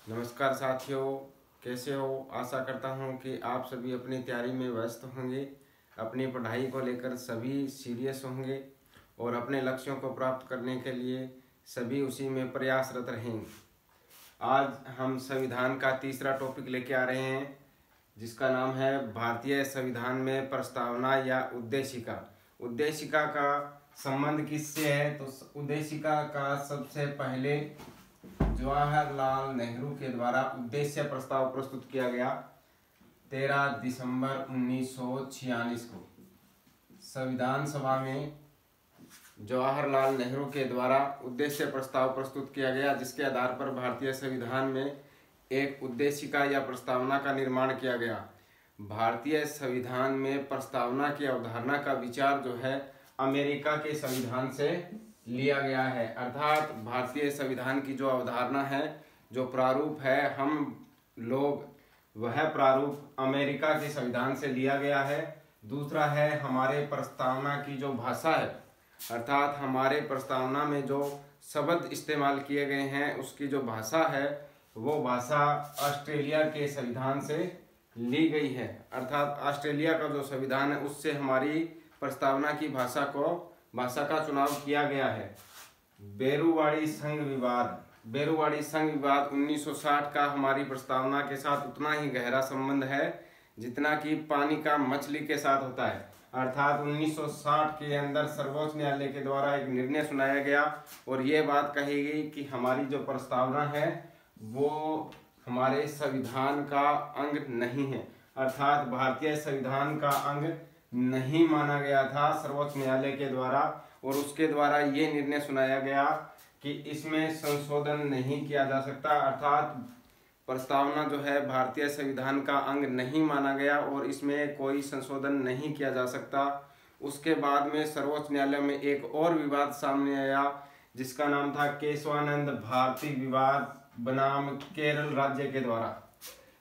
नमस्कार साथियों, कैसे हो। आशा करता हूँ कि आप सभी अपनी तैयारी में व्यस्त होंगे, अपनी पढ़ाई को लेकर सभी सीरियस होंगे और अपने लक्ष्यों को प्राप्त करने के लिए सभी उसी में प्रयासरत रहेंगे। आज हम संविधान का तीसरा टॉपिक लेके आ रहे हैं, जिसका नाम है भारतीय संविधान में प्रस्तावना या उद्देशिका। उद्देशिका का संबंध किससे है? तो उद्देशिका का सबसे पहले जवाहरलाल नेहरू के द्वारा उद्देश्य प्रस्ताव प्रस्तुत किया गया 13 दिसंबर 1946 को संविधान सभा में जवाहरलाल नेहरू के द्वारा उद्देश्य प्रस्ताव प्रस्तुत किया गया, जिसके आधार पर भारतीय संविधान में एक उद्देशिका या प्रस्तावना का निर्माण किया गया। भारतीय संविधान में प्रस्तावना की अवधारणा का विचार जो है अमेरिका के संविधान से लिया गया है। अर्थात भारतीय संविधान की जो अवधारणा है, जो प्रारूप है हम लोग, वह प्रारूप अमेरिका के संविधान से लिया गया है। दूसरा है हमारे प्रस्तावना की जो भाषा है, अर्थात हमारे प्रस्तावना में जो शब्द इस्तेमाल किए गए हैं उसकी जो भाषा है वो भाषा ऑस्ट्रेलिया के संविधान से ली गई है। अर्थात ऑस्ट्रेलिया का जो संविधान है उससे हमारी प्रस्तावना की भाषा का चुनाव किया गया है। बेरुवाड़ी संघ विवाद 1960 का हमारी प्रस्तावना के साथ उतना ही गहरा संबंध है जितना कि पानी का मछली के साथ होता है। अर्थात 1960 के अंदर सर्वोच्च न्यायालय के द्वारा एक निर्णय सुनाया गया और ये बात कही गई कि हमारी जो प्रस्तावना है वो हमारे संविधान का अंग नहीं है। अर्थात भारतीय संविधान का अंग नहीं माना गया था सर्वोच्च न्यायालय के द्वारा, और उसके द्वारा ये निर्णय सुनाया गया कि इसमें संशोधन नहीं किया जा सकता। अर्थात प्रस्तावना जो है भारतीय संविधान का अंग नहीं माना गया और इसमें कोई संशोधन नहीं किया जा सकता। उसके बाद में सर्वोच्च न्यायालय में एक और विवाद सामने आया, जिसका नाम था केशवानंद भारती विवाद बनाम केरल राज्य के द्वारा,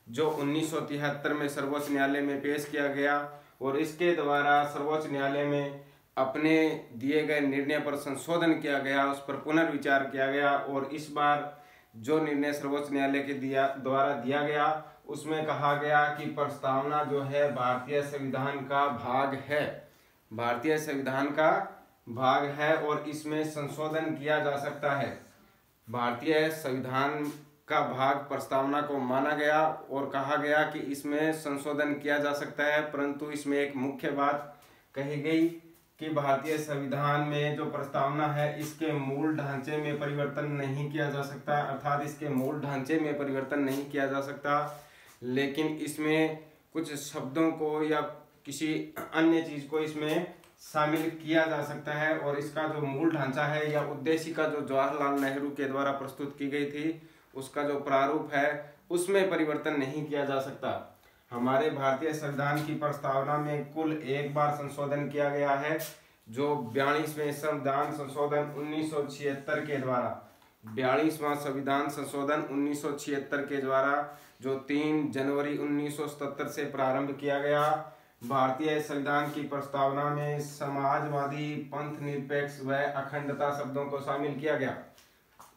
जो 1973 में सर्वोच्च न्यायालय में पेश किया गया और इसके द्वारा सर्वोच्च न्यायालय में अपने दिए गए निर्णय पर संशोधन किया गया, उस पर पुनर्विचार किया गया। और इस बार जो निर्णय सर्वोच्च न्यायालय के द्वारा दिया गया उसमें कहा गया कि प्रस्तावना जो है भारतीय संविधान का भाग है, भारतीय संविधान का भाग है और इसमें संशोधन किया जा सकता है। भारतीय संविधान का भाग प्रस्तावना को माना गया और कहा गया कि इसमें संशोधन किया जा सकता है, परंतु इसमें एक मुख्य बात कही गई कि भारतीय संविधान में जो प्रस्तावना है इसके मूल ढांचे में परिवर्तन नहीं किया जा सकता। अर्थात इसके मूल ढांचे में परिवर्तन नहीं किया जा सकता, लेकिन इसमें कुछ शब्दों को या किसी अन्य चीज को इसमें शामिल किया जा सकता है। और इसका जो मूल ढांचा है या उद्देशिका जो जवाहरलाल नेहरू के द्वारा प्रस्तुत की गई थी, उसका जो प्रारूप है उसमें परिवर्तन नहीं किया जा सकता। हमारे भारतीय संविधान की प्रस्तावना में कुल एक बार संशोधन किया गया है, जो 42वें संविधान संशोधन 1976 के द्वारा, 42वां संविधान संशोधन 1976 के द्वारा जो 3 जनवरी 1977 से प्रारंभ किया गया। भारतीय संविधान की प्रस्तावना में समाजवादी, पंथ निरपेक्ष व अखंडता शब्दों को शामिल किया गया।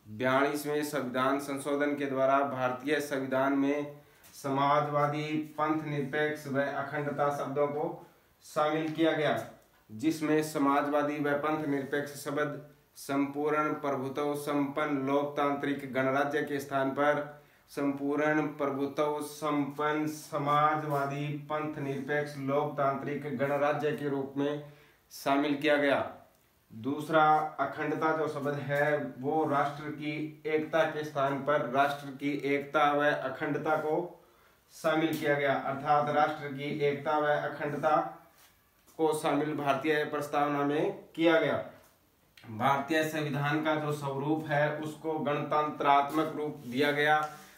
42वें संविधान संशोधन के द्वारा भारतीय संविधान में समाजवादी, पंथ निरपेक्ष व अखंडता शब्दों को शामिल किया गया, जिसमें समाजवादी व पंथ निरपेक्ष शब्द संपूर्ण प्रभुत्व संपन्न लोकतांत्रिक गणराज्य के स्थान पर संपूर्ण प्रभुत्व संपन्न समाजवादी पंथ निरपेक्ष लोकतांत्रिक गणराज्य के रूप में शामिल किया गया। दूसरा, अखंडता जो शब्द है वो राष्ट्र की एकता के स्थान पर राष्ट्र की एकता व अखंडता को शामिल किया गया। अर्थात राष्ट्र की एकता व अखंडता को शामिल भारतीय प्रस्तावना में किया गया। भारतीय संविधान का जो स्वरूप है उसको गणतंत्रात्मक रूप दिया गया,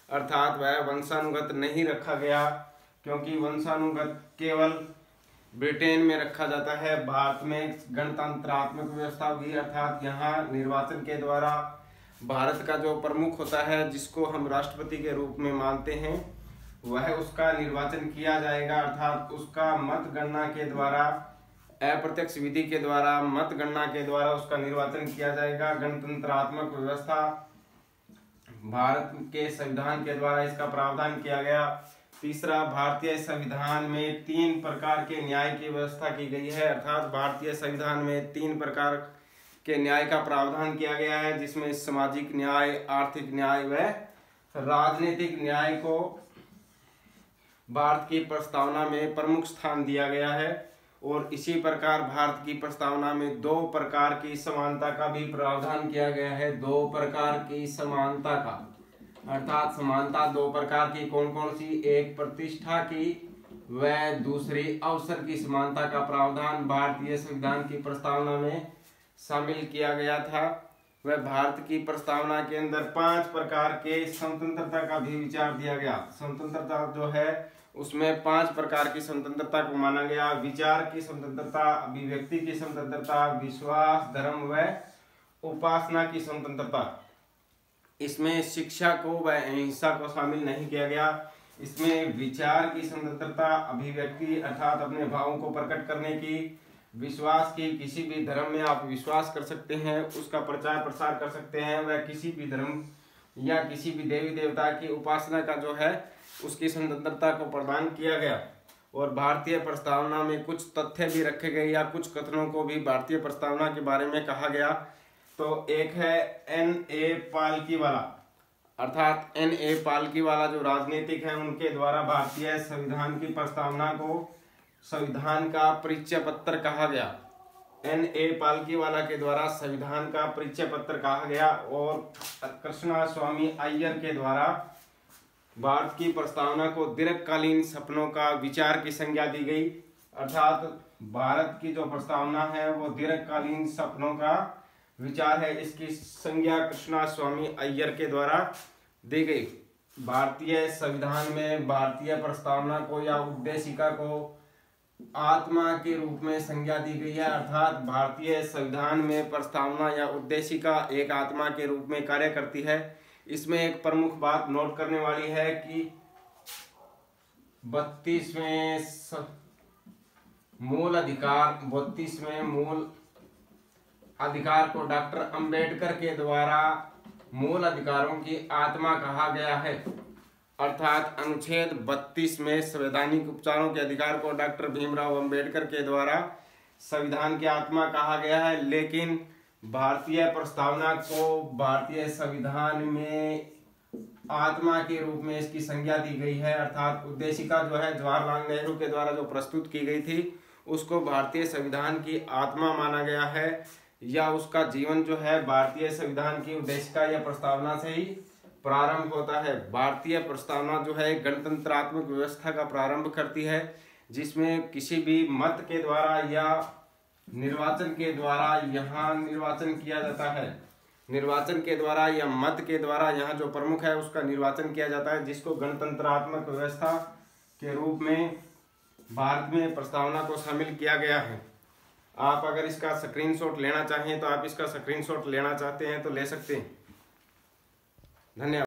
अर्थात वह वंशानुगत नहीं रखा गया, क्योंकि वंशानुगत केवल ब्रिटेन में रखा जाता है। भारत में गणतंत्रात्मक व्यवस्था हुई, अर्थात यहाँ निर्वाचन के द्वारा भारत का जो प्रमुख होता है, जिसको हम राष्ट्रपति के रूप में मानते हैं, वह उसका निर्वाचन किया जाएगा। अर्थात उसका मतगणना के द्वारा, अप्रत्यक्ष विधि के द्वारा, मतगणना के द्वारा उसका निर्वाचन किया जाएगा। गणतंत्रात्मक व्यवस्था भारत के संविधान के द्वारा इसका प्रावधान किया गया। तीसरा, भारतीय संविधान में 3 प्रकार के न्याय की व्यवस्था की गई है, अर्थात भारतीय संविधान में 3 प्रकार के न्याय का प्रावधान किया गया है, जिसमें सामाजिक न्याय, आर्थिक न्याय व राजनीतिक न्याय को भारत की प्रस्तावना में प्रमुख स्थान दिया गया है। और इसी प्रकार भारत की प्रस्तावना में 2 प्रकार की समानता का भी प्रावधान किया गया है। 2 प्रकार की समानता का, अर्थात समानता 2 प्रकार की कौन कौन सी? एक प्रतिष्ठा की व दूसरी अवसर की समानता का प्रावधान भारतीय संविधान की प्रस्तावना में शामिल किया गया था। वह भारत की प्रस्तावना के अंदर 5 प्रकार के स्वतंत्रता का भी विचार दिया गया। स्वतंत्रता जो है उसमें 5 प्रकार की स्वतंत्रता को माना गया। विचार की स्वतंत्रता, अभिव्यक्ति की स्वतंत्रता, विश्वास, धर्म व उपासना की स्वतंत्रता। इसमें शिक्षा को व अहिंसा को शामिल नहीं किया गया। इसमें विचार की स्वतंत्रता, अभिव्यक्ति अर्थात अपने भावों को प्रकट करने की, विश्वास की, किसी भी धर्म में आप विश्वास कर सकते हैं, उसका प्रचार प्रसार कर सकते हैं, वह किसी भी धर्म या किसी भी देवी देवता की उपासना का जो है उसकी स्वतंत्रता को प्रदान किया गया। और भारतीय प्रस्तावना में कुछ तथ्य भी रखे गए या कुछ कथनों को भी भारतीय प्रस्तावना के बारे में कहा गया। तो एक है N.A. पालकीवाला, अर्थात N.A. पालकीवाला जो राजनीतिक है, उनके द्वारा भारतीय संविधान की प्रस्तावना को संविधान का परिचय पत्र कहा गया। N.A. पालकीवाला के द्वारा संविधान का परिचय पत्र कहा गया। और कृष्णा स्वामी अय्यर के द्वारा भारत की प्रस्तावना को दीर्घकालीन सपनों का विचार की संज्ञा दी गई, अर्थात भारत की जो प्रस्तावना है वो दीर्घकालीन सपनों का विचार है, इसकी संज्ञा कृष्णा स्वामी अय्यर के द्वारा दी गई। भारतीय संविधान में भारतीय प्रस्तावना को या उद्देशिका को आत्मा के रूप में संज्ञा दी गई है, अर्थात भारतीय संविधान में प्रस्तावना या उद्देशिका एक आत्मा के रूप में कार्य करती है। इसमें एक प्रमुख बात नोट करने वाली है कि 32वें मूल अधिकार को डॉक्टर अंबेडकर के द्वारा मूल अधिकारों की आत्मा कहा गया है, अर्थात अनुच्छेद 32 में संवैधानिक उपचारों के अधिकार को डॉक्टर भीमराव अंबेडकर के द्वारा संविधान की आत्मा कहा गया है। लेकिन भारतीय प्रस्तावना को भारतीय संविधान में आत्मा के रूप में इसकी संज्ञा दी गई है, अर्थात उद्देशिका जो है जवाहरलाल नेहरू के द्वारा जो प्रस्तुत की गई थी उसको भारतीय संविधान की आत्मा माना गया है, या उसका जीवन जो है भारतीय संविधान की उद्देशिका या प्रस्तावना से ही प्रारंभ होता है। भारतीय प्रस्तावना जो है गणतंत्रात्मक व्यवस्था का प्रारंभ करती है, जिसमें किसी भी मत के द्वारा या निर्वाचन के द्वारा यहाँ निर्वाचन किया जाता है। निर्वाचन के द्वारा या मत के द्वारा यहाँ जो प्रमुख है उसका निर्वाचन किया जाता है, जिसको गणतंत्रात्मक व्यवस्था के रूप में भारत में प्रस्तावना को शामिल किया गया है। आप अगर इसका स्क्रीनशॉट लेना चाहें तो आप इसका स्क्रीनशॉट लेना चाहते हैं तो ले सकते हैं। धन्यवाद।